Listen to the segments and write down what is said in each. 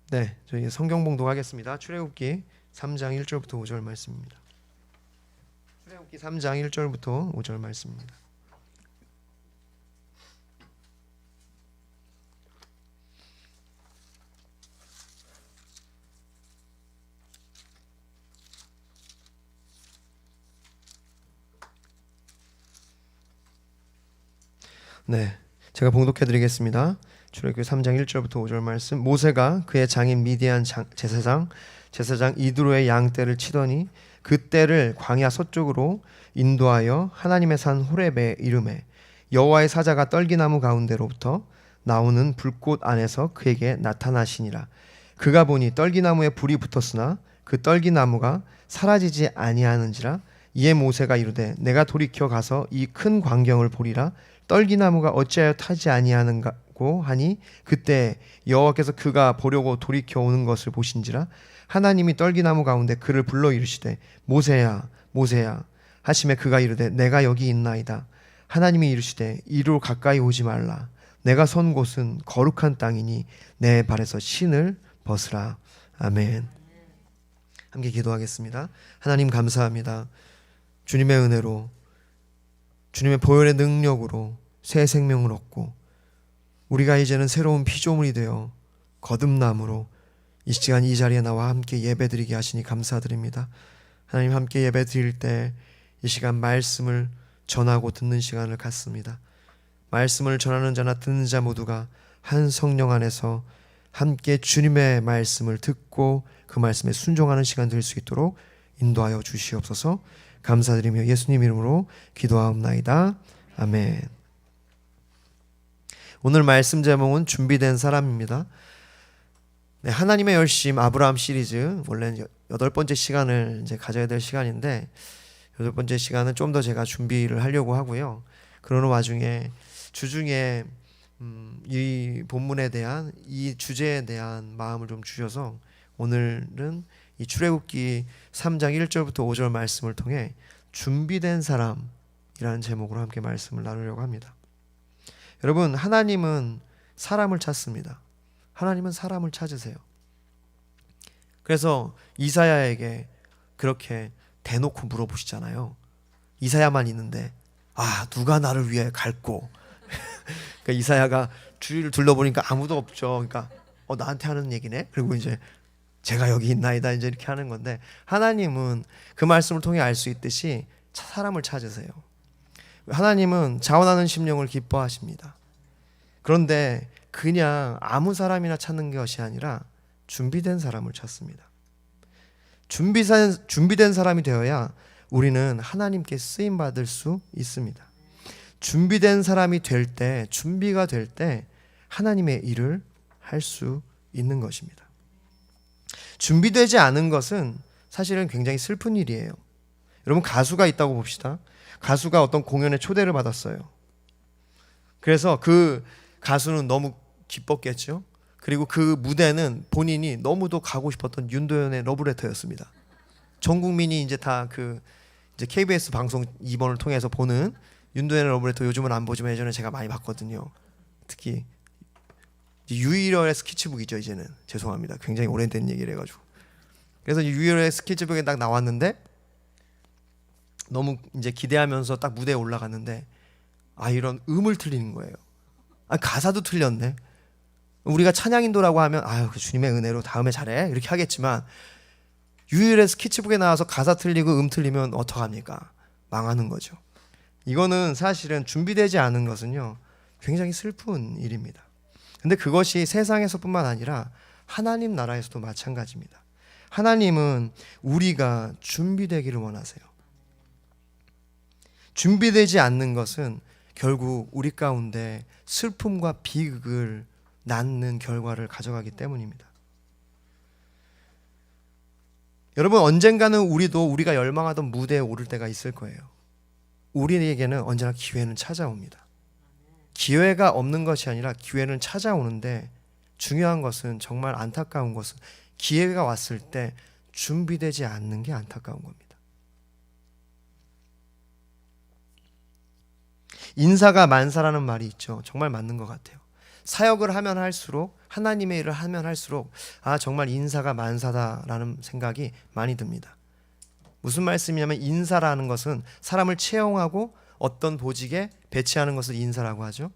네, 저희 성경 봉독하겠습니다. 출애굽기 3장 1절부터 5절 말씀입니다. 출애굽기 3장 1절부터 5절 말씀입니다. 네, 제가 봉독해 드리겠습니다. 출애굽기 3장 1절부터 5절 말씀. 모세가 그의 장인 미디안 제사장 이드로의 양떼를 치더니 그 떼를 광야 서쪽으로 인도하여 하나님의 산 호렙에 이르매 여호와의 사자가 떨기나무 가운데로부터 나오는 불꽃 안에서 그에게 나타나시니라. 그가 보니 떨기나무에 불이 붙었으나 그 떨기나무가 사라지지 아니하는지라. 이에 모세가 이르되 내가 돌이켜 가서 이 큰 광경을 보리라. 떨기나무가 어찌하여 타지 아니하는가고 하니 그때 여호와께서 그가 보려고 돌이켜 오는 것을 보신지라. 하나님이 떨기나무 가운데 그를 불러 이르시되 모세야 모세야 하시매 그가 이르되 내가 여기 있나이다. 하나님이 이르시되 이리로 가까이 오지 말라. 내가 선 곳은 거룩한 땅이니 내 발에서 신을 벗으라. 아멘. 함께 기도하겠습니다. 하나님 감사합니다. 주님의 은혜로 주님의 보혈의 능력으로 새 생명을 얻고 우리가 이제는 새로운 피조물이 되어 거듭남으로 이 시간 이 자리에 나와 함께 예배드리게 하시니 감사드립니다. 하나님 함께 예배드릴 때 이 시간 말씀을 전하고 듣는 시간을 갖습니다. 말씀을 전하는 자나 듣는 자 모두가 한 성령 안에서 함께 주님의 말씀을 듣고 그 말씀에 순종하는 시간 될 수 있도록 인도하여 주시옵소서. 감사드리며 예수님 이름으로 기도하옵나이다. 아멘. 오늘 말씀 제목은 준비된 사람입니다. 네, 하나님의 열심 아브라함 시리즈 원래는 8번째 시간을 이제 가져야 될 시간인데 8번째 시간은 좀 더 제가 준비를 하려고 하고요. 그러는 와중에 주중에 이 본문에 대한 이 주제에 대한 마음을 좀 주셔서 오늘은 이 출애굽기 3장 1절부터 5절 말씀을 통해 준비된 사람이라는 제목으로 함께 말씀을 나누려고 합니다. 여러분, 하나님은 사람을 찾습니다. 하나님은 사람을 찾으세요. 그래서 이사야에게 그렇게 대놓고 물어보시잖아요. 이사야만 있는데 누가 나를 위해 갈고. 그러니까 이사야가 주위를 둘러보니까 아무도 없죠. 그러니까 나한테 하는 얘기네. 그리고 이제 제가 여기 있나이다 이제 이렇게 하는 건데 하나님은 그 말씀을 통해 알 수 있듯이 사람을 찾으세요. 하나님은 자원하는 심령을 기뻐하십니다. 그런데 그냥 아무 사람이나 찾는 것이 아니라 준비된 사람을 찾습니다. 준비된 사람이 되어야 우리는 하나님께 쓰임 받을 수 있습니다. 준비된 사람이 될 때, 준비가 될 때 하나님의 일을 할 수 있는 것입니다. 준비되지 않은 것은 사실은 굉장히 슬픈 일이에요. 여러분, 가수가 있다고 봅시다. 가수가 어떤 공연에 초대를 받았어요. 그래서 그 가수는 너무 기뻤겠죠. 그리고 그 무대는 본인이 너무도 가고 싶었던 윤도현의 러브레터였습니다. 전 국민이 이제 다 이제 KBS 방송 2번을 통해서 보는 윤도현의 러브레터 요즘은 안 보지만 예전에 제가 많이 봤거든요. 특히 유일의 스케치북이죠. 이제는 죄송합니다. 굉장히 오래된 얘기를 해가지고. 그래서 유일의 스케치북에 딱 나왔는데 너무 이제 기대하면서 딱 무대에 올라갔는데 이런 음을 틀리는 거예요. 가사도 틀렸네. 우리가 찬양인도라고 하면 주님의 은혜로 다음에 잘해 이렇게 하겠지만 유일의 스케치북에 나와서 가사 틀리고 음 틀리면 어떡합니까? 망하는 거죠. 이거는 사실은 준비되지 않은 것은요 굉장히 슬픈 일입니다. 근데 그것이 세상에서뿐만 아니라 하나님 나라에서도 마찬가지입니다. 하나님은 우리가 준비되기를 원하세요. 준비되지 않는 것은 결국 우리 가운데 슬픔과 비극을 낳는 결과를 가져가기 때문입니다. 여러분, 언젠가는 우리가 열망하던 무대에 오를 때가 있을 거예요. 우리에게는 언제나 기회는 찾아옵니다. 기회가 없는 것이 아니라 기회는 찾아오는데 중요한 것은 정말 안타까운 것은 기회가 왔을 때 준비되지 않는 게 안타까운 겁니다. 인사가 만사라는 말이 있죠. 정말 맞는 것 같아요. 사역을 하면 할수록, 하나님의 일을 하면 할수록 정말 인사가 만사다라는 생각이 많이 듭니다. 무슨 말씀이냐면, 인사라는 것은 사람을 채용하고 어떤 보직에 배치하는 것을 인사라고 하죠.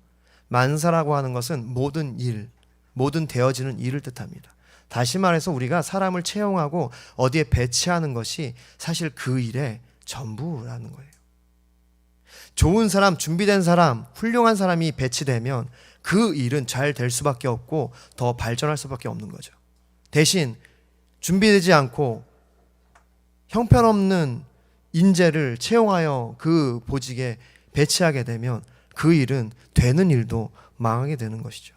만사라고 하는 것은 모든 일, 모든 되어지는 일을 뜻합니다. 다시 말해서 우리가 사람을 채용하고 어디에 배치하는 것이 사실 그 일의 전부라는 거예요. 좋은 사람, 준비된 사람, 훌륭한 사람이 배치되면 그 일은 잘 될 수밖에 없고 더 발전할 수밖에 없는 거죠. 대신 준비되지 않고 형편없는 인재를 채용하여 그 보직에 배치하게 되면 그 일은 되는 일도 망하게 되는 것이죠.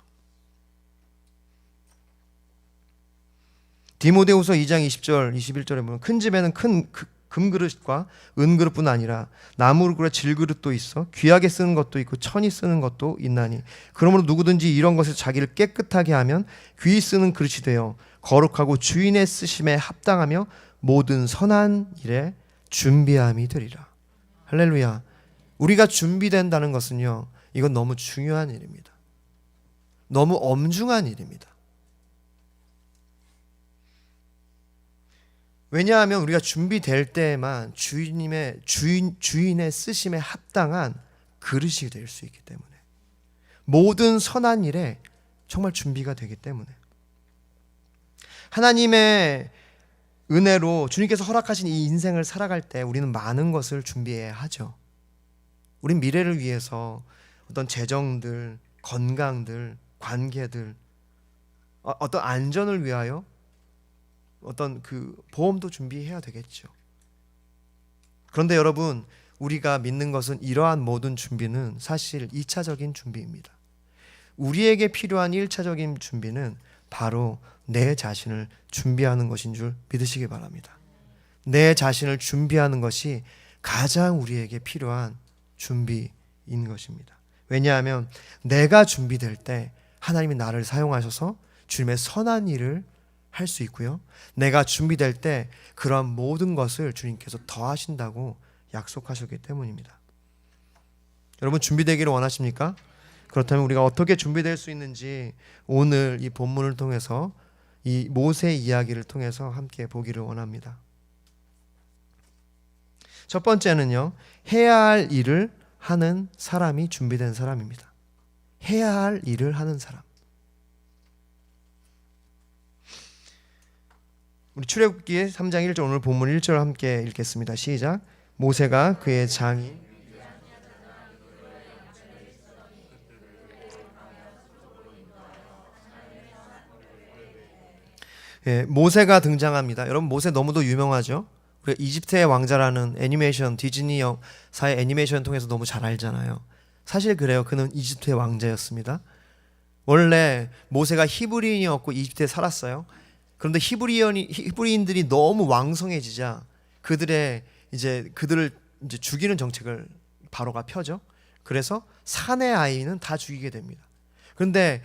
디모데후서 2장 20절 21절에 보면, 큰 집에는 큰 금그릇과 은그릇뿐 아니라 나무그릇, 질그릇도 있어 귀하게 쓰는 것도 있고 천히 쓰는 것도 있나니, 그러므로 누구든지 이런 것에 자기를 깨끗하게 하면 귀히 쓰는 그릇이 되어 거룩하고 주인의 쓰심에 합당하며 모든 선한 일에 준비함이 되리라. 할렐루야. 우리가 준비된다는 것은요, 이건 너무 중요한 일입니다. 너무 엄중한 일입니다. 왜냐하면 우리가 준비될 때에만 주인의 쓰심에 합당한 그릇이 될 수 있기 때문에, 모든 선한 일에 정말 준비가 되기 때문에, 하나님의 은혜로 주님께서 허락하신 이 인생을 살아갈 때 우리는 많은 것을 준비해야 하죠. 우린 미래를 위해서 어떤 재정들, 건강들, 관계들, 어떤 안전을 위하여 어떤 그 보험도 준비해야 되겠죠. 그런데 여러분, 우리가 믿는 것은 이러한 모든 준비는 사실 2차적인 준비입니다. 우리에게 필요한 1차적인 준비는 바로 내 자신을 준비하는 것인 줄 믿으시기 바랍니다. 내 자신을 준비하는 것이 가장 우리에게 필요한 준비인 것입니다. 왜냐하면 내가 준비될 때 하나님이 나를 사용하셔서 주님의 선한 일을 할 수 있고요, 내가 준비될 때 그러한 모든 것을 주님께서 더하신다고 약속하셨기 때문입니다. 여러분, 준비되기를 원하십니까? 그렇다면 우리가 어떻게 준비될 수 있는지 오늘 이 본문을 통해서, 이 모세 이야기를 통해서 함께 보기를 원합니다. 첫 번째는요, 해야 할 일을 하는 사람이 준비된 사람입니다. 해야 할 일을 하는 사람. 우리 출애굽기 3장 1절, 오늘 본문 1절 함께 읽겠습니다. 시작. 모세가 그의 장인 모세가 등장합니다. 여러분, 모세 너무도 유명하죠. 우리가 이집트의 왕자라는 애니메이션, 디즈니 사의 애니메이션 통해서 너무 잘 알잖아요. 사실 그래요. 그는 이집트의 왕자였습니다. 원래 모세가 히브리인이었고 이집트에 살았어요. 그런데 히브리인들이 너무 왕성해지자 그들을 이제 죽이는 정책을 바로가 펴죠. 그래서 산의 아이는 다 죽이게 됩니다. 그런데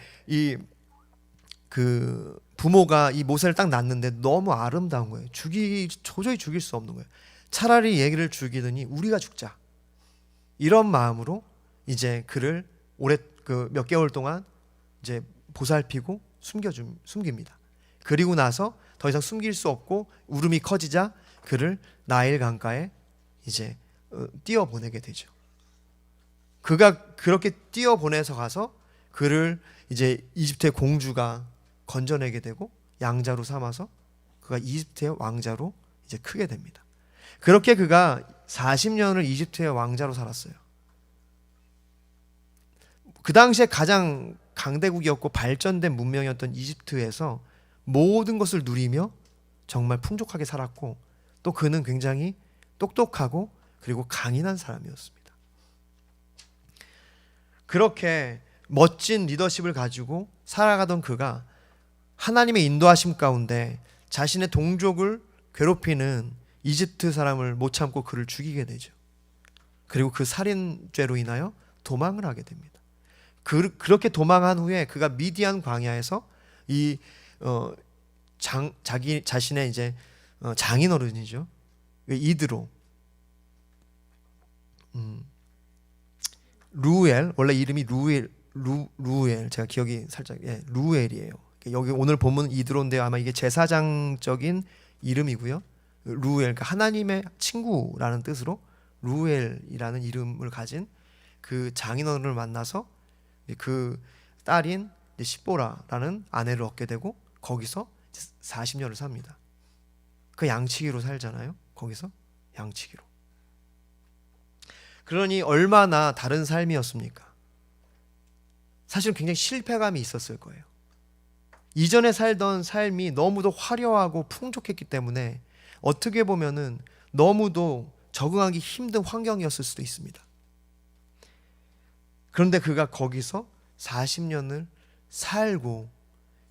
그 부모가 이 모세를 딱 낳는데 너무 아름다운 거예요. 도저히 죽일 수 없는 거예요. 차라리 얘기를 죽이더니 우리가 죽자, 이런 마음으로 이제 그를 몇 개월 동안 이제 보살피고 숨깁니다. 그리고 나서 더 이상 숨길 수 없고 울음이 커지자 그를 나일 강가에 이제 띄어보내게 되죠. 그가 그렇게 띄어보내서 가서 그를 이제 이집트의 공주가 건져내게 되고 양자로 삼아서 그가 이집트의 왕자로 이제 크게 됩니다. 그렇게 그가 40년을 이집트의 왕자로 살았어요. 그 당시에 가장 강대국이었고 발전된 문명이었던 이집트에서 모든 것을 누리며 정말 풍족하게 살았고, 또 그는 굉장히 똑똑하고 그리고 강인한 사람이었습니다. 그렇게 멋진 리더십을 가지고 살아가던 그가 하나님의 인도하심 가운데 자신의 동족을 괴롭히는 이집트 사람을 못 참고 그를 죽이게 되죠. 그리고 그 살인죄로 인하여 도망을 하게 됩니다. 그렇게 도망한 후에 그가 미디안 광야에서 자기 자신의 이제 장인어른이죠, 이드로, 루엘, 원래 이름이 루엘, 제가 기억이 살짝 루엘이에요. 여기 오늘 본문 이드로인데요. 아마 이게 제사장적인 이름이고요. 루엘, 그러니까 하나님의 친구라는 뜻으로 루엘이라는 이름을 가진 그 장인어른을 만나서 그 딸인 시보라라는 아내를 얻게 되고 거기서 40년을 삽니다. 그 양치기로 살잖아요. 거기서 양치기로. 그러니 얼마나 다른 삶이었습니까? 사실은 굉장히 실패감이 있었을 거예요. 이전에 살던 삶이 너무도 화려하고 풍족했기 때문에 어떻게 보면은 너무도 적응하기 힘든 환경이었을 수도 있습니다. 그런데 그가 거기서 40년을 살고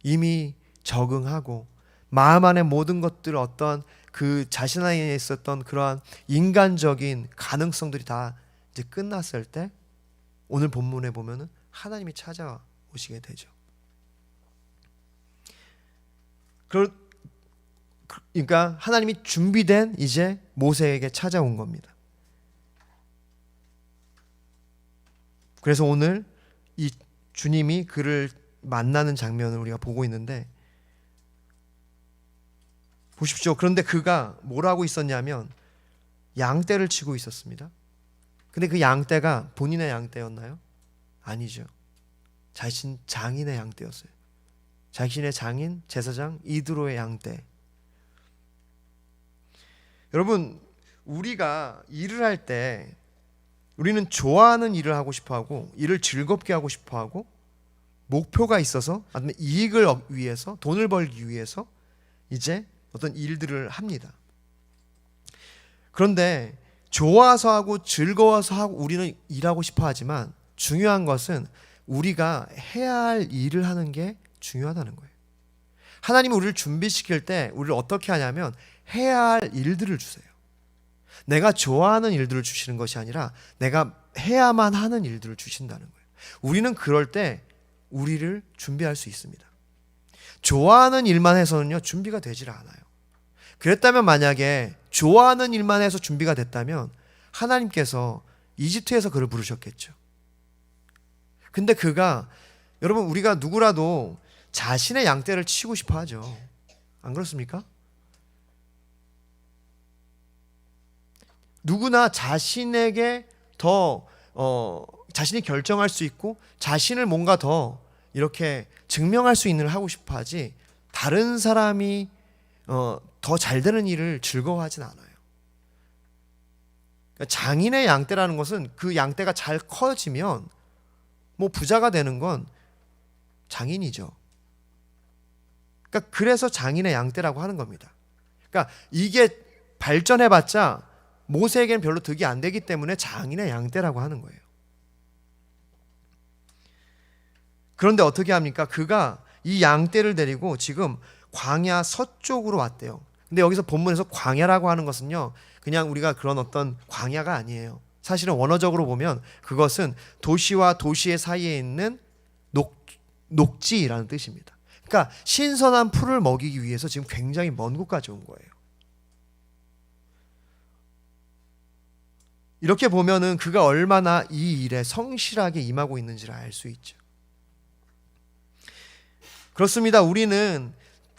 이미 적응하고 마음 안에 모든 것들, 어떤 그 자신 안에 있었던 그러한 인간적인 가능성들이 다 이제 끝났을 때 오늘 본문에 보면은 하나님이 찾아오시게 되죠. 그러니까 하나님이 준비된 이제 모세에게 찾아온 겁니다. 그래서 오늘 이 주님이 그를 만나는 장면을 우리가 보고 있는데 보십시오. 그런데 그가 뭘 하고 있었냐면 양떼를 치고 있었습니다. 근데 그 양떼가 본인의 양떼였나요? 아니죠. 자신 장인의 양떼였어요. 자신의 장인 제사장 이드로의 양떼. 여러분, 우리가 일을 할 때 우리는 좋아하는 일을 하고 싶어하고 일을 즐겁게 하고 싶어하고 목표가 있어서 아니면 이익을 위해서, 돈을 벌기 위해서 이제 어떤 일들을 합니다. 그런데 좋아서 하고 즐거워서 하고 우리는 일하고 싶어 하지만 중요한 것은 우리가 해야 할 일을 하는 게 중요하다는 거예요. 하나님이 우리를 준비시킬 때 우리를 어떻게 하냐면 해야 할 일들을 주세요. 내가 좋아하는 일들을 주시는 것이 아니라 내가 해야만 하는 일들을 주신다는 거예요. 우리는 그럴 때 우리를 준비할 수 있습니다. 좋아하는 일만 해서는요 준비가 되질 않아요. 그랬다면 만약에 좋아하는 일만 해서 준비가 됐다면 하나님께서 이집트에서 그를 부르셨겠죠. 근데 그가, 여러분, 우리가 누구라도 자신의 양떼를 치고 싶어 하죠. 안 그렇습니까? 누구나 자신에게 더 자신이 결정할 수 있고 자신을 뭔가 더 이렇게 증명할 수 있는 일을 하고 싶어 하지 다른 사람이 더 잘 되는 일을 즐거워하진 않아요. 그러니까 장인의 양떼라는 것은 그 양떼가 잘 커지면 뭐 부자가 되는 건 장인이죠. 그러니까 그래서 장인의 양떼라고 하는 겁니다. 그러니까 이게 발전해봤자 모세에게는 별로 득이 안 되기 때문에 장인의 양떼라고 하는 거예요. 그런데 어떻게 합니까? 그가 이 양떼를 데리고 지금 광야 서쪽으로 왔대요. 근데 여기서 본문에서 광야라고 하는 것은요, 그냥 우리가 그런 어떤 광야가 아니에요. 사실은 원어적으로 보면 그것은 도시와 도시의 사이에 있는 녹지라는 뜻입니다. 그러니까 신선한 풀을 먹이기 위해서 지금 굉장히 먼 곳까지 온 거예요. 이렇게 보면은 그가 얼마나 이 일에 성실하게 임하고 있는지를 알 수 있죠. 그렇습니다.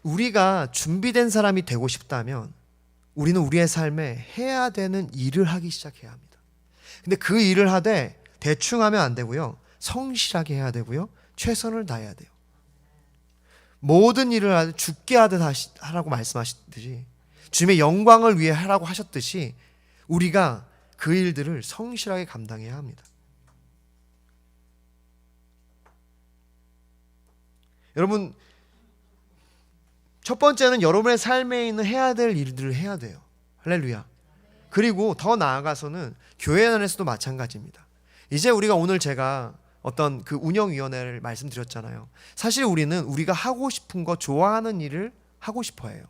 우리가 준비된 사람이 되고 싶다면 우리는 우리의 삶에 해야 되는 일을 하기 시작해야 합니다. 근데 그 일을 하되 대충 하면 안 되고요. 성실하게 해야 되고요. 최선을 다해야 돼요. 모든 일을 하되 죽게 하듯 하라고 말씀하셨듯이, 주님의 영광을 위해 하라고 하셨듯이 우리가 그 일들을 성실하게 감당해야 합니다. 여러분, 첫 번째는 여러분의 삶에 있는 해야 될 일들을 해야 돼요. 할렐루야. 그리고 더 나아가서는 교회 안에서도 마찬가지입니다. 이제 우리가 오늘 제가 어떤 그 운영위원회를 말씀드렸잖아요. 사실 우리는 우리가 하고 싶은 거, 좋아하는 일을 하고 싶어 해요.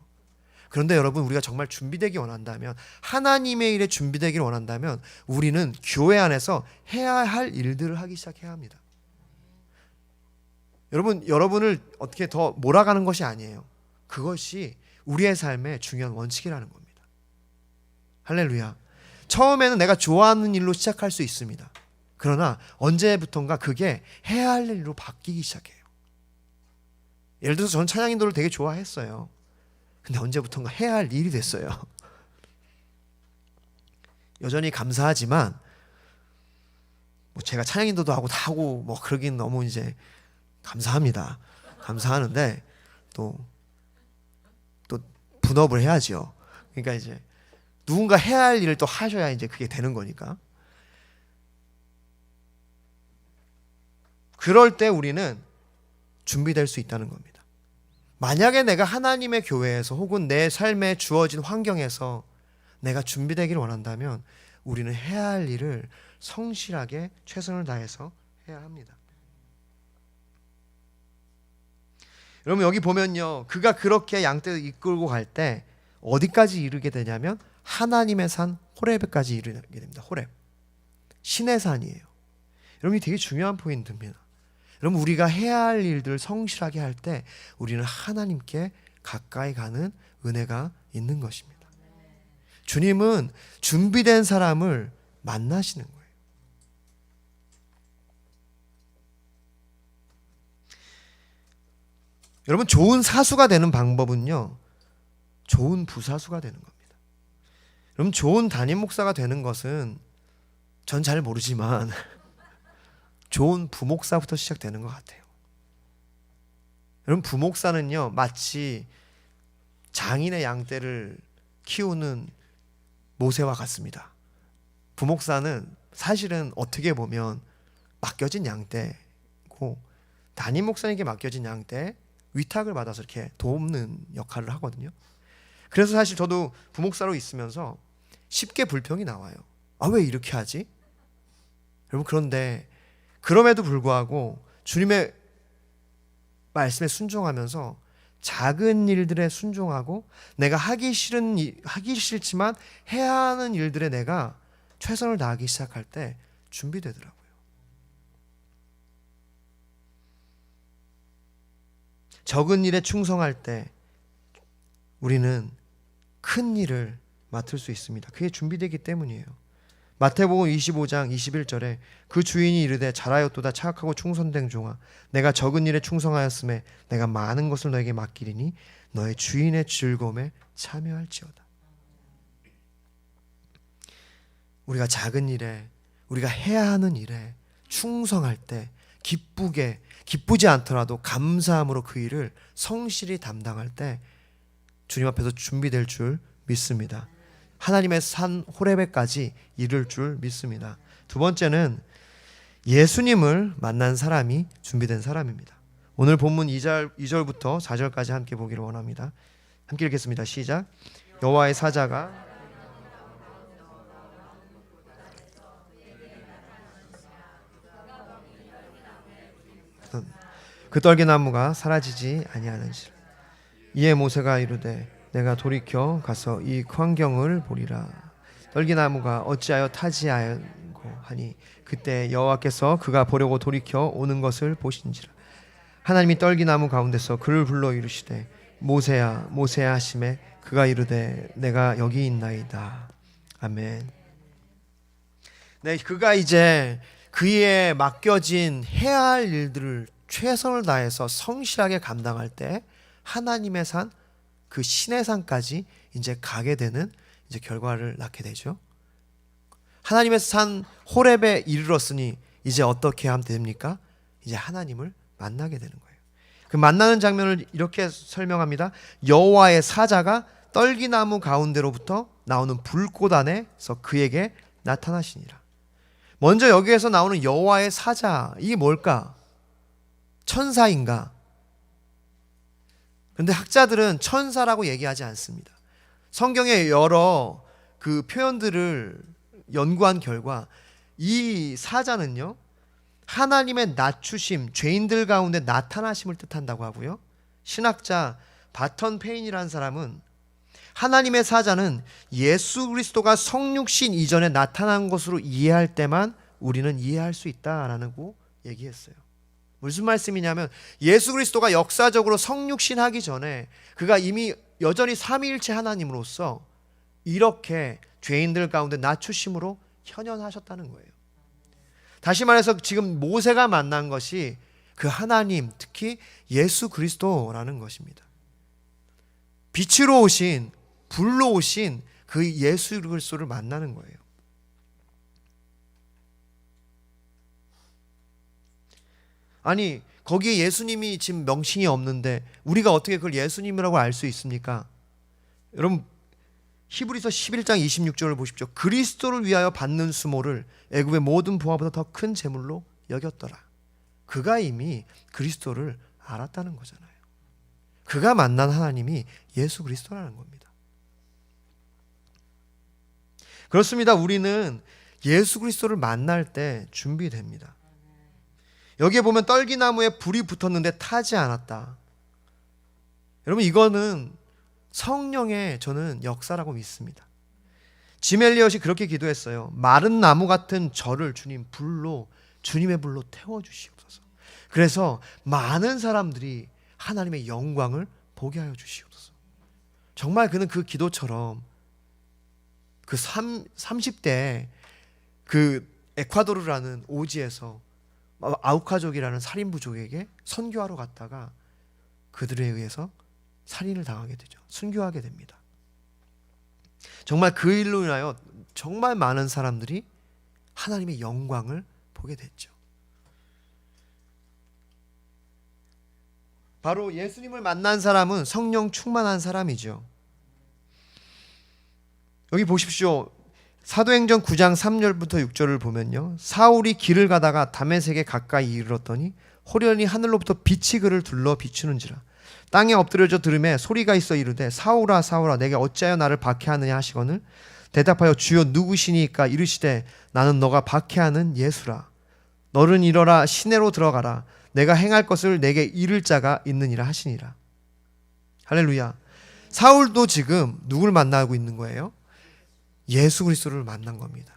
그런데 여러분, 우리가 정말 준비되기 원한다면, 하나님의 일에 준비되기를 원한다면 우리는 교회 안에서 해야 할 일들을 하기 시작해야 합니다. 여러분을 어떻게 더 몰아가는 것이 아니에요. 그것이 우리의 삶의 중요한 원칙이라는 겁니다. 할렐루야. 처음에는 내가 좋아하는 일로 시작할 수 있습니다. 그러나 언제부턴가 그게 해야 할 일로 바뀌기 시작해요. 예를 들어서 저는 찬양 인도를 되게 좋아했어요. 근데 언제부턴가 해야 할 일이 됐어요. 여전히 감사하지만 뭐 제가 찬양 인도도 하고 다 하고 뭐 그러긴 너무 이제 감사합니다. 감사하는데 또 분업을 해야죠. 그러니까 이제 누군가 해야 할 일을 또 하셔야 이제 그게 되는 거니까. 그럴 때 우리는 준비될 수 있다는 겁니다. 만약에 내가 하나님의 교회에서 혹은 내 삶에 주어진 환경에서 내가 준비되기를 원한다면 우리는 해야 할 일을 성실하게 최선을 다해서 해야 합니다. 여러분 여기 보면요, 그가 그렇게 양떼를 이끌고 갈 때 어디까지 이르게 되냐면 하나님의 산 호렙까지 이르게 됩니다. 호렙, 신의 산이에요. 여러분 이 되게 중요한 포인트입니다. 여러분 우리가 해야 할 일들 성실하게 할 때 우리는 하나님께 가까이 가는 은혜가 있는 것입니다. 주님은 준비된 사람을 만나시는 거예요. 여러분 좋은 사수가 되는 방법은요, 좋은 부사수가 되는 겁니다. 여러분 좋은 담임 목사가 되는 것은 전 잘 모르지만 좋은 부목사부터 시작되는 것 같아요. 여러분 부목사는요 마치 장인의 양떼를 키우는 모세와 같습니다. 부목사는 사실은 어떻게 보면 맡겨진 양떼고 담임 목사님께 맡겨진 양떼 위탁을 받아서 이렇게 돕는 역할을 하거든요. 그래서 사실 저도 부목사로 있으면서 쉽게 불평이 나와요. 아, 왜 이렇게 하지? 여러분 그런데 그럼에도 불구하고 주님의 말씀에 순종하면서 작은 일들에 순종하고 내가 하기 싫지만 해야 하는 일들에 내가 최선을 다하기 시작할 때 준비되더라고요. 적은 일에 충성할 때 우리는 큰 일을 맡을 수 있습니다. 그게 준비되기 때문이에요. 마태복음 25장 21절에 그 주인이 이르되 잘하였도다 착하고 충성된 종아, 내가 적은 일에 충성하였음에 내가 많은 것을 너에게 맡기리니 너의 주인의 즐거움에 참여할지어다. 우리가 작은 일에, 우리가 해야 하는 일에 충성할 때 기쁘지 않더라도 감사함으로 그 일을 성실히 담당할 때 주님 앞에서 준비될 줄 믿습니다. 하나님의 산 호렙에까지 이를 줄 믿습니다. 두 번째는 예수님을 만난 사람이 준비된 사람입니다. 오늘 본문 2절부터 4절까지 함께 보기를 원합니다. 함께 읽겠습니다. 시작. 여호와의 사자가 그 떨기나무가 사라지지 아니하는지라. 이에 모세가 이르되 내가 돌이켜 가서 이 광경을 보리라. 떨기나무가 어찌하여 타지 않고 하니 그때 여호와께서 그가 보려고 돌이켜 오는 것을 보신지라. 하나님이 떨기나무 가운데서 그를 불러 이르시되 모세야 모세야 하시매 그가 이르되 내가 여기 있나이다. 아멘. 네, 그가 이제 그의 맡겨진 해야 할 일들을 최선을 다해서 성실하게 감당할 때 하나님의 산, 그 신의 산까지 이제 가게 되는 이제 결과를 낳게 되죠. 하나님의 산 호렙에 이르렀으니 이제 어떻게 하면 됩니까? 이제 하나님을 만나게 되는 거예요. 그 만나는 장면을 이렇게 설명합니다. 여호와의 사자가 떨기나무 가운데로부터 나오는 불꽃 안에서 그에게 나타나시니라. 먼저 여기에서 나오는 여호와의 사자, 이게 뭘까? 천사인가? 그런데 학자들은 천사라고 얘기하지 않습니다. 성경의 여러 그 표현들을 연구한 결과 이 사자는요, 하나님의 낮추심, 죄인들 가운데 나타나심을 뜻한다고 하고요. 신학자 바턴 페인이라는 사람은 하나님의 사자는 예수 그리스도가 성육신 이전에 나타난 것으로 이해할 때만 우리는 이해할 수 있다라고 얘기했어요. 무슨 말씀이냐면 예수 그리스도가 역사적으로 성육신하기 전에 그가 이미 여전히 삼위일체 하나님으로서 이렇게 죄인들 가운데 낮추심으로 현현하셨다는 거예요. 다시 말해서 지금 모세가 만난 것이 그 하나님, 특히 예수 그리스도라는 것입니다. 빛으로 오신, 불로 오신 그 예수 그리스도를 만나는 거예요. 아니, 거기에 예수님이 지금 명칭이 없는데 우리가 어떻게 그걸 예수님이라고 알 수 있습니까? 여러분, 히브리서 11장 26절을 보십시오. 그리스도를 위하여 받는 수모를 애굽의 모든 부하보다 더 큰 재물로 여겼더라. 그가 이미 그리스도를 알았다는 거잖아요. 그가 만난 하나님이 예수 그리스도라는 겁니다. 그렇습니다. 우리는 예수 그리스도를 만날 때 준비됩니다. 여기에 보면 떨기나무에 불이 붙었는데 타지 않았다. 여러분, 이거는 성령의 저는 역사라고 믿습니다. 짐 엘리엇이 그렇게 기도했어요. 마른 나무 같은 저를 주님 불로, 주님의 불로 태워주시옵소서. 그래서 많은 사람들이 하나님의 영광을 보게 하여 주시옵소서. 정말 그는 그 기도처럼 그 30대 그 에콰도르라는 오지에서 아우카족이라는 살인부족에게 선교하러 갔다가 그들에 의해서 살인을 당하게 되죠. 순교하게 됩니다. 정말 그 일로 인하여 정말 많은 사람들이 하나님의 영광을 보게 됐죠. 바로 예수님을 만난 사람은 성령 충만한 사람이죠. 여기 보십시오. 사도행전 9장 3절부터 6절을 보면요, 사울이 길을 가다가 다메섹에 가까이 이르렀더니 호련히 하늘로부터 빛이 그를 둘러 비추는지라. 땅에 엎드려져 들음에 소리가 있어 이르되 사울아 사울아 내게 어찌하여 나를 박해하느냐 하시거늘 대답하여 주여 누구시니까 이르시되 나는 너가 박해하는 예수라. 너는 일어라 시내로 들어가라. 내가 행할 것을 내게 이를 자가 있느니라 하시니라. 할렐루야. 사울도 지금 누굴 만나고 있는 거예요? 예수 그리스도를 만난 겁니다.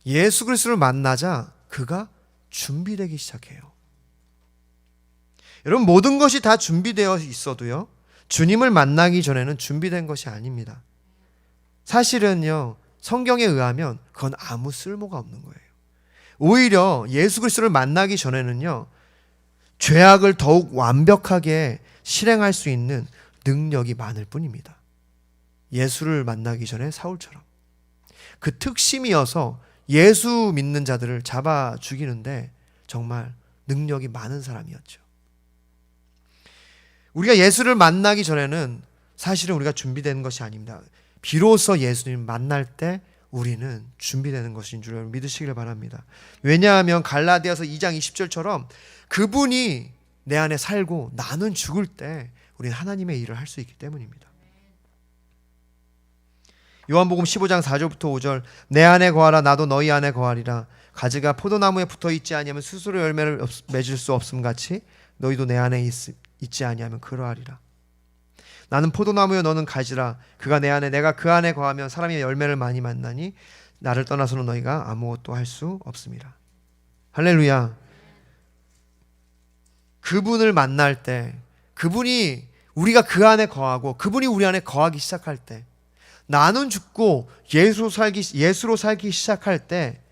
예수 그리스도를 만나자 그가 준비되기 시작해요. 여러분, 모든 것이 다 준비되어 있어도요, 주님을 만나기 전에는 준비된 것이 아닙니다. 사실은요, 성경에 의하면 그건 아무 쓸모가 없는 거예요. 오히려 예수 그리스도를 만나기 전에는요, 죄악을 더욱 완벽하게 실행할 수 있는 능력이 많을 뿐입니다. 예수를 만나기 전에 사울처럼 그 특심이어서 예수 믿는 자들을 잡아 죽이는데 정말 능력이 많은 사람이었죠. 우리가 예수를 만나기 전에는 사실은 우리가 준비되는 것이 아닙니다. 비로소 예수님 만날 때 우리는 준비되는 것인 줄 믿으시길 바랍니다. 왜냐하면 갈라디아서 2장 20절처럼 그분이 내 안에 살고 나는 죽을 때 우리는 하나님의 일을 할 수 있기 때문입니다. 요한복음 15장 4절부터 5절 내 안에 거하라 나도 너희 안에 거하리라. 가지가 포도나무에 붙어 있지 아니하면 스스로 열매를 맺을 수 없음 같이 너희도 내 안에 있지 아니하면 그러하리라. 나는 포도나무여 너는 가지라. 그가 내 안에 내가 그 안에 거하면 사람이 열매를 많이 만나니 나를 떠나서는 너희가 아무것도 할 수 없음이라. 할렐루야. 그분을 만날 때, 그분이 우리가 그 안에 거하고 그분이 우리 안에 거하기 시작할 때, 나는 죽고 예수로 살기 시작할 때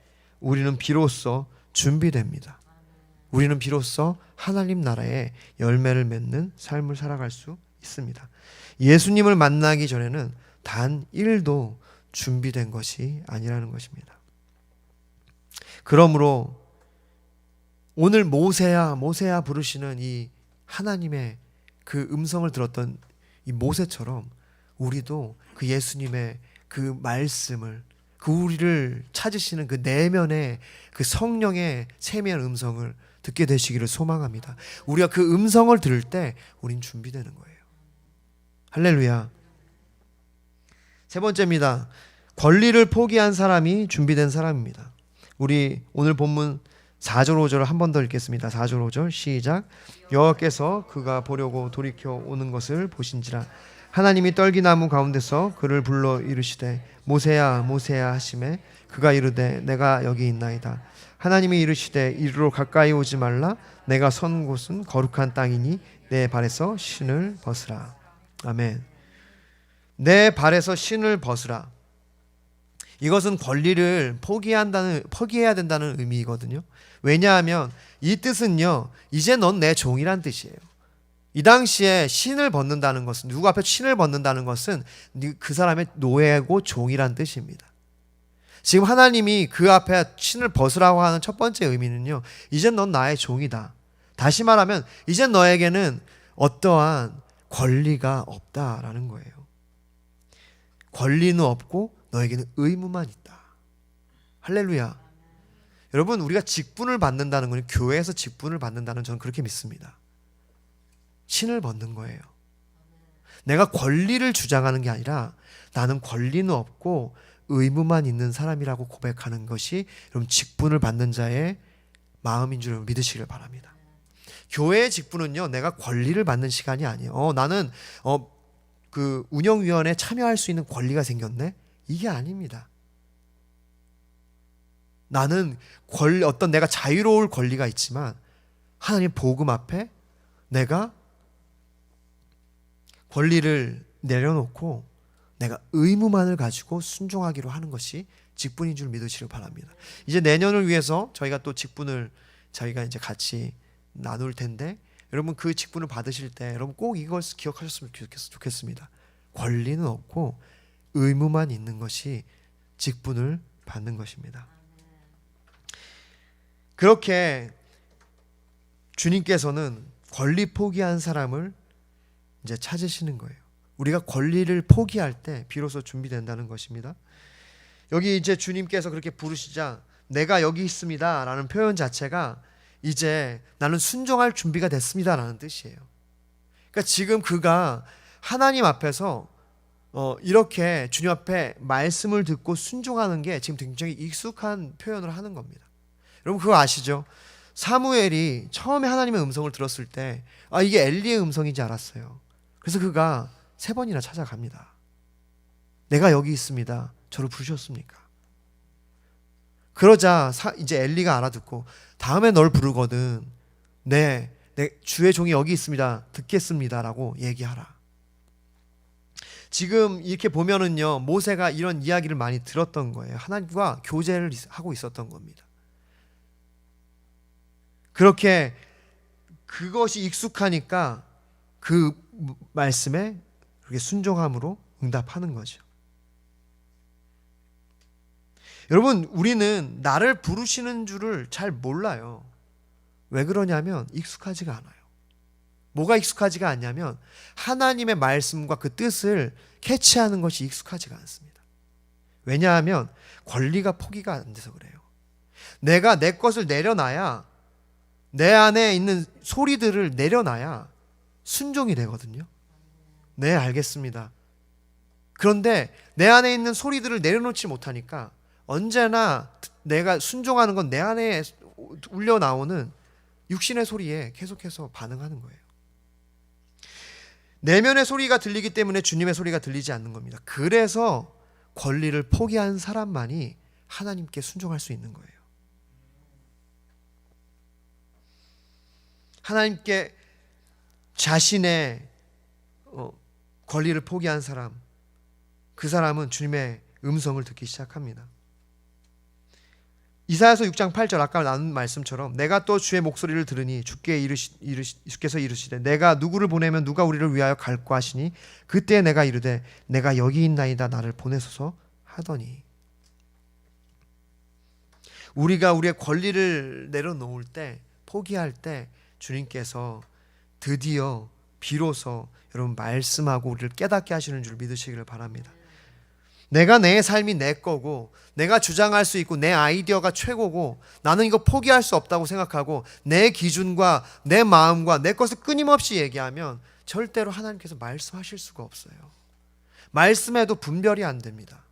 우리는 비로소 준비됩니다. 우리는 비로소 하나님 나라의 열매를 맺는 삶을 살아갈 수 있습니다. 예수님을 만나기 전에는 단 1도 준비된 것이 아니라는 것입니다. 그러므로 오늘 모세야 모세야 부르시는 이 하나님의 그 음성을 들었던 이 모세처럼 우리도 그 예수님의 그 말씀을, 그 우리를 찾으시는 그 내면의 그 성령의 세미한 음성을 듣게 되시기를 소망합니다. 우리가 그 음성을 들을 때 우린 준비되는 거예요. 할렐루야. 세 번째입니다. 권리를 포기한 사람이 준비된 사람입니다. 우리 오늘 본문 4절 5절을 한 번 더 읽겠습니다. 4절 5절 시작. 여호와께서 그가 보려고 돌이켜 오는 것을 보신지라. 하나님이 떨기나무 가운데서 그를 불러 이르시되 모세야 모세야 하시매 그가 이르되 내가 여기 있나이다. 하나님이 이르시되 이리로 가까이 오지 말라. 내가 선 곳은 거룩한 땅이니 내 발에서 신을 벗으라. 아멘. 내 발에서 신을 벗으라. 이것은 권리를 포기해야 된다는 의미이거든요. 왜냐하면 이 뜻은요, 이제 넌 내 종이란 뜻이에요. 이 당시에 신을 벗는다는 것은, 누구 앞에 신을 벗는다는 것은 그 사람의 노예고 종이란 뜻입니다. 지금 하나님이 그 앞에 신을 벗으라고 하는 첫 번째 의미는요, 이젠 넌 나의 종이다. 다시 말하면 이젠 너에게는 어떠한 권리가 없다라는 거예요. 권리는 없고 너에게는 의무만 있다. 할렐루야. 여러분, 우리가 직분을 받는다는 건, 교회에서 직분을 받는다는, 저는 그렇게 믿습니다. 신을 벗는 거예요. 내가 권리를 주장하는 게 아니라 나는 권리는 없고 의무만 있는 사람이라고 고백하는 것이 여러분 직분을 받는 자의 마음인 줄 믿으시길 바랍니다. 교회의 직분은요, 내가 권리를 받는 시간이 아니에요. 나는 그 운영위원회에 참여할 수 있는 권리가 생겼네? 이게 아닙니다. 나는 어떤 내가 자유로울 권리가 있지만 하나님 복음 앞에 내가 권리를 내려놓고 내가 의무만을 가지고 순종하기로 하는 것이 직분인 줄 믿으시길 바랍니다. 이제 내년을 위해서 저희가 또 직분을 저희가 이제 같이 나눌 텐데, 여러분 그 직분을 받으실 때 여러분 꼭 이것을 기억하셨으면 좋겠습니다. 권리는 없고 의무만 있는 것이 직분을 받는 것입니다. 그렇게 주님께서는 권리 포기한 사람을 이제 찾으시는 거예요. 우리가 권리를 포기할 때 비로소 준비된다는 것입니다. 여기 이제 주님께서 그렇게 부르시자 내가 여기 있습니다 라는 표현 자체가 이제 나는 순종할 준비가 됐습니다 라는 뜻이에요. 그러니까 지금 그가 하나님 앞에서 이렇게 주님 앞에 말씀을 듣고 순종하는 게 지금 굉장히 익숙한 표현을 하는 겁니다. 여러분 그거 아시죠? 사무엘이 처음에 하나님의 음성을 들었을 때 이게 엘리의 음성인지 알았어요. 그래서 그가 3번이나 찾아갑니다. 내가 여기 있습니다. 저를 부르셨습니까? 그러자 이제 엘리가 알아듣고 다음에 널 부르거든 내 주의 종이 여기 있습니다. 듣겠습니다 라고 얘기하라. 지금 이렇게 보면은요, 모세가 이런 이야기를 많이 들었던 거예요. 하나님과 교제를 하고 있었던 겁니다. 그렇게 그것이 익숙하니까 그 말씀에 그렇게 순종함으로 응답하는 거죠. 여러분, 우리는 나를 부르시는 줄을 잘 몰라요. 왜 그러냐면 익숙하지가 않아요. 뭐가 익숙하지가 않냐면 하나님의 말씀과 그 뜻을 캐치하는 것이 익숙하지가 않습니다. 왜냐하면 권리가 포기가 안 돼서 그래요. 내가 내 것을 내려놔야, 내 안에 있는 소리들을 내려놔야 순종이 되거든요. 네, 알겠습니다. 그런데 내 안에 있는 소리들을 내려놓지 못하니까 언제나 내가 순종하는 건 내 안에 울려 나오는 육신의 소리에 계속해서 반응하는 거예요. 내면의 소리가 들리기 때문에 주님의 소리가 들리지 않는 겁니다. 그래서 권리를 포기한 사람만이 하나님께 순종할 수 있는 거예요. 하나님께 자신의 권리를 포기한 사람, 그 사람은 주님의 음성을 듣기 시작합니다. 이사야서 6장 8절 아까 나눈 말씀처럼 내가 또 주의 목소리를 들으니 주께서 이르시되 내가 누구를 보내면 누가 우리를 위하여 갈까 하시니 그때 내가 이르되 내가 여기 있나이다 나를 보내소서 하더니. 우리가 우리의 권리를 내려놓을 때, 포기할 때 주님께서 드디어 비로소 여러분 말씀하고 우리를 깨닫게 하시는 줄 믿으시기를 바랍니다. 내가 내 삶이 내 거고 내가 주장할 수 있고 내 아이디어가 최고고 나는 이거 포기할 수 없다고 생각하고 내 기준과 내 마음과 내 것을 끊임없이 얘기하면 절대로 하나님께서 말씀하실 수가 없어요. 말씀에도 분별이 안 됩니다.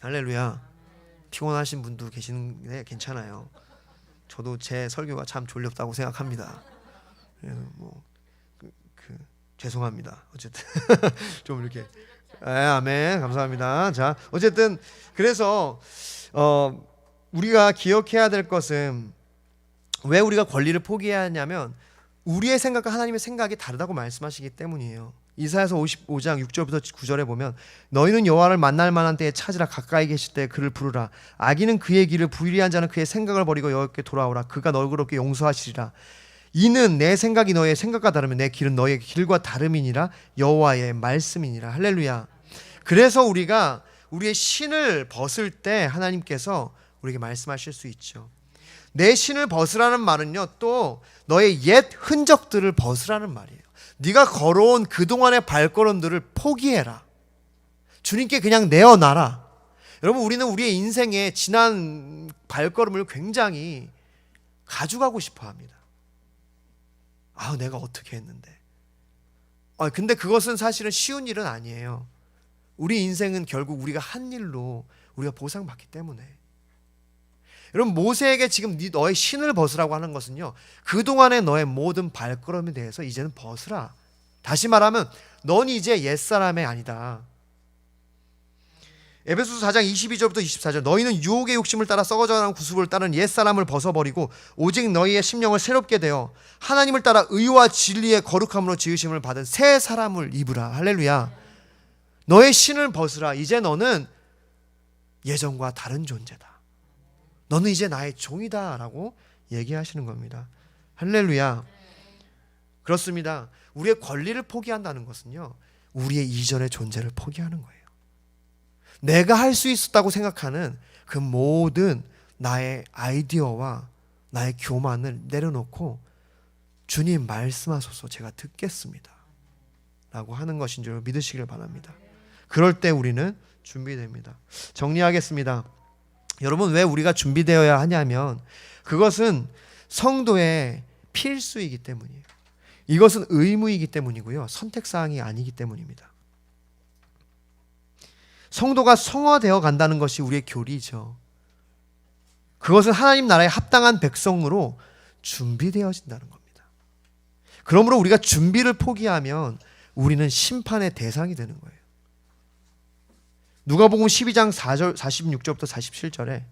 할렐루야. 피곤하신 분도 계시는데 괜찮아요. 저도 제 설교가 참 졸렸다고 생각합니다. 죄송합니다. 어쨌든 좀 이렇게 아멘 감사합니다. 자, 어쨌든 그래서 우리가 기억해야 될 것은 왜 우리가 권리를 포기해야 하냐면 우리의 생각과 하나님의 생각이 다르다고 말씀하시기 때문이에요. 이사야서 55장 6절부터 9절에 보면 너희는 여호와를 만날 만한 때에 찾으라. 가까이 계실 때 그를 부르라. 악인은 그의 길을, 불의한 자는 그의 생각을 버리고 여호와께 돌아오라. 그가 너그럽게 용서하시리라. 이는 내 생각이 너의 생각과 다르면 내 길은 너의 길과 다름이니라. 여호와의 말씀이니라. 할렐루야. 그래서 우리가 우리의 신을 벗을 때 하나님께서 우리에게 말씀하실 수 있죠. 내 신을 벗으라는 말은요, 또 너의 옛 흔적들을 벗으라는 말이에요. 네가 걸어온 그동안의 발걸음들을 포기해라. 주님께 그냥 내어놔라. 여러분, 우리는 우리의 인생의 지난 발걸음을 굉장히 가져가고 싶어 합니다. 내가 어떻게 했는데. 근데 그것은 사실은 쉬운 일은 아니에요. 우리 인생은 결국 우리가 한 일로 우리가 보상받기 때문에. 여러분, 모세에게 지금 너의 신을 벗으라고 하는 것은요, 그동안의 너의 모든 발걸음에 대해서 이제는 벗으라. 다시 말하면 넌 이제 옛사람이 아니다. 에베소서 4장 22절부터 24절 너희는 유혹의 욕심을 따라 썩어져가는 구습을 따른 옛사람을 벗어버리고 오직 너희의 심령을 새롭게 되어 하나님을 따라 의와 진리의 거룩함으로 지으심을 받은 새 사람을 입으라. 할렐루야. 너의 신을 벗으라. 이제 너는 예전과 다른 존재다. 너는 이제 나의 종이다 라고 얘기하시는 겁니다. 할렐루야. 그렇습니다. 우리의 권리를 포기한다는 것은요, 우리의 이전의 존재를 포기하는 거예요. 내가 할 수 있었다고 생각하는 그 모든 나의 아이디어와 나의 교만을 내려놓고 주님 말씀하소서, 제가 듣겠습니다 라고 하는 것인 줄 믿으시길 바랍니다. 그럴 때 우리는 준비됩니다. 정리하겠습니다. 여러분, 왜 우리가 준비되어야 하냐면 그것은 성도의 필수이기 때문이에요. 이것은 의무이기 때문이고요, 선택사항이 아니기 때문입니다. 성도가 성화되어 간다는 것이 우리의 교리죠. 그것은 하나님 나라에 합당한 백성으로 준비되어진다는 겁니다. 그러므로 우리가 준비를 포기하면 우리는 심판의 대상이 되는 거예요. 누가복음 12장 46절부터 47절에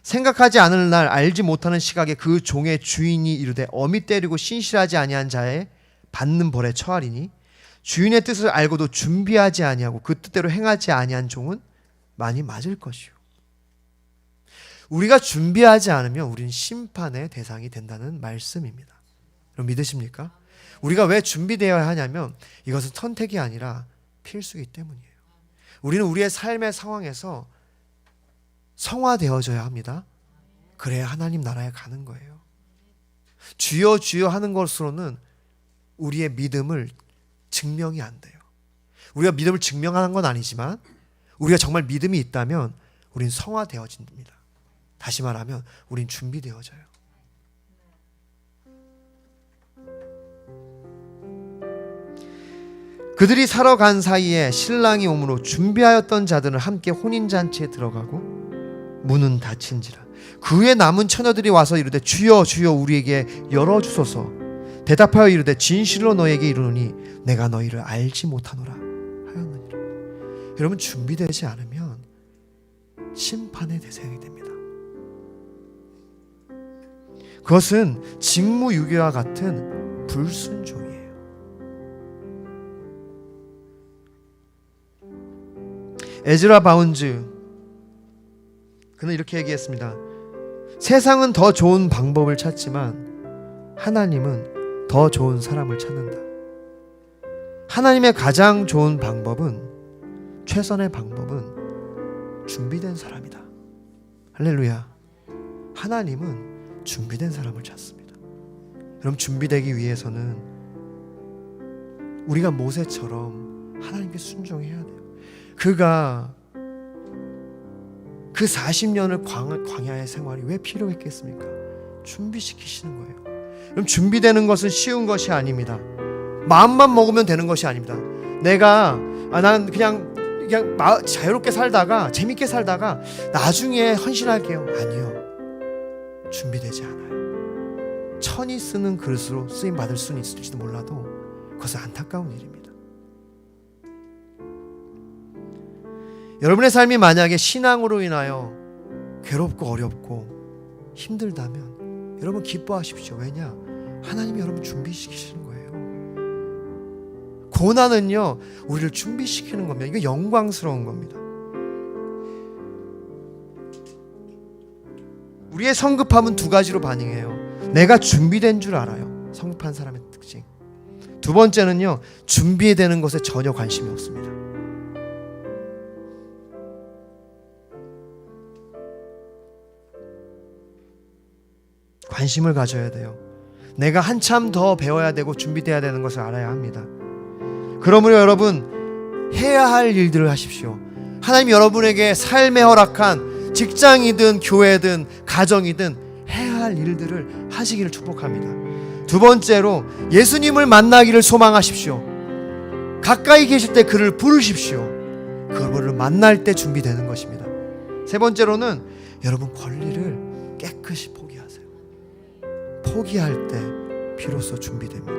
생각하지 않을 날 알지 못하는 시각에 그 종의 주인이 이르되 어미 때리고 신실하지 아니한 자의 받는 벌에 처하리니 주인의 뜻을 알고도 준비하지 아니하고 그 뜻대로 행하지 아니한 종은 많이 맞을 것이요. 우리가 준비하지 않으면 우리는 심판의 대상이 된다는 말씀입니다. 여러분, 믿으십니까? 우리가 왜 준비되어야 하냐면 이것은 선택이 아니라 필수이기 때문이에요. 우리는 우리의 삶의 상황에서 성화되어져야 합니다. 그래야 하나님 나라에 가는 거예요. 주여 주여 하는 것으로는 우리의 믿음을 증명이 안 돼요. 우리가 믿음을 증명하는 건 아니지만 우리가 정말 믿음이 있다면 우린 성화되어집니다. 다시 말하면 우린 준비되어져요. 그들이 사러 간 사이에 신랑이 오므로 준비하였던 자들은 함께 혼인잔치에 들어가고 문은 닫힌지라. 그 후에 남은 처녀들이 와서 이르되 주여 주여 우리에게 열어주소서. 대답하여 이르되 진실로 너에게 이르노니 내가 너희를 알지 못하노라 하였느니라. 여러분, 준비되지 않으면 심판의 대상이 됩니다. 그것은 직무유기와 같은 불순종이에요. 에즈라 바운즈, 그는 이렇게 얘기했습니다. 세상은 더 좋은 방법을 찾지만 하나님은 더 좋은 사람을 찾는다. 하나님의 가장 좋은 방법은, 최선의 방법은 준비된 사람이다. 할렐루야. 하나님은 준비된 사람을 찾습니다. 여러분, 준비되기 위해서는 우리가 모세처럼 하나님께 순종해야 돼요. 그가 그 40년을 광야의 생활이 왜 필요했겠습니까? 준비시키시는 거예요. 그럼 준비되는 것은 쉬운 것이 아닙니다. 마음만 먹으면 되는 것이 아닙니다. 내가 난 그냥 자유롭게 살다가 재밌게 살다가 나중에 헌신할게요. 아니요. 준비되지 않아요. 천이 쓰는 그릇으로 쓰임 받을 수는 있을지도 몰라도 그것은 안타까운 일입니다. 여러분의 삶이 만약에 신앙으로 인하여 괴롭고 어렵고 힘들다면 여러분 기뻐하십시오. 왜냐? 하나님이 여러분 준비시키시는 거예요. 고난은요 우리를 준비시키는 겁니다. 이거 영광스러운 겁니다. 우리의 성급함은 두 가지로 반응해요. 내가 준비된 줄 알아요. 성급한 사람의 특징. 두 번째는요 준비되는 것에 전혀 관심이 없습니다. 관심을 가져야 돼요. 내가 한참 더 배워야 되고 준비돼야 되는 것을 알아야 합니다. 그러므로 여러분 해야 할 일들을 하십시오. 하나님이 여러분에게 삶에 허락한 직장이든 교회든 가정이든 해야 할 일들을 하시기를 축복합니다. 두 번째로 예수님을 만나기를 소망하십시오. 가까이 계실 때 그를 부르십시오. 그를 만날 때 준비되는 것입니다. 세 번째로는 여러분 권리를 깨끗이 포기하세요. 포기할 때 비로소 준비됩니다.